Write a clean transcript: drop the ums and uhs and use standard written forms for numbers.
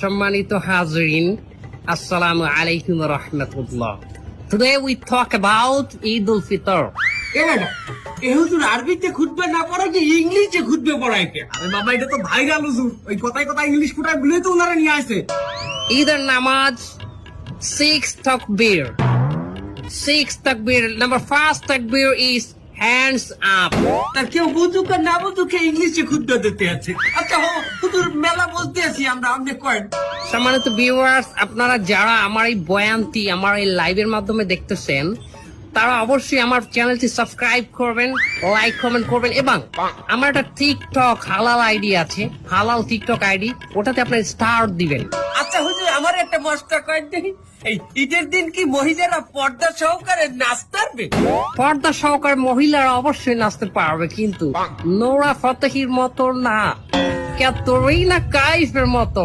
সম্মানিত হাজরিন, আসসালামু আলাইকুম ওয়া রাহমাতুল্লাহ। Today we talk about Eid al-Fitr. হুজুর আরবিতে খুতবা না পড়া কি ইংলিশে খুতবে পড়ায় কে? আরে বাবা এটা তো ভাইরাল হুজুর, ওই কথায় কথায় ইংলিশ ফুটায় বলে তো ওনারা নিয়ে আসে। ঈদের নামাজ 6 takbir. 6 takbir. Number first takbir is hands up. তার কেউ বুঝুক আর না বুঝুক ইংলিশে খুতবা দিতে আছে। আচ্ছা হুজুর মেলা বলতে আছি আমরা, আপনি কয়েন। সম্মানিত ভিউয়ার্স, আপনারা যারা আমার এই বয়ানটি আমার এই লাইভের মাধ্যমে দেখতেছেন, তারা অবশ্যই আমার চ্যানেলটি সাবস্ক্রাইব করবেন, লাইক কমেন্ট করবেন, এবং আমার একটা টিকটক হালাল আইডি আছে, হালাল টিকটক আইডি, ওটাতে আপনার স্টার দিবেন। আচ্ছা হুজুর আমার একটা মশলা কয়েন দেখি, এই ঈদের দিন কি মহিলারা পর্দা সহকারে নাচতে পারবে? পর্দা সহকারে মহিলারা অবশ্যই নাচতে পারবে, কিন্তু নোরা ফতেহির মতো না, ক্যাটরিনা কাইফের মতো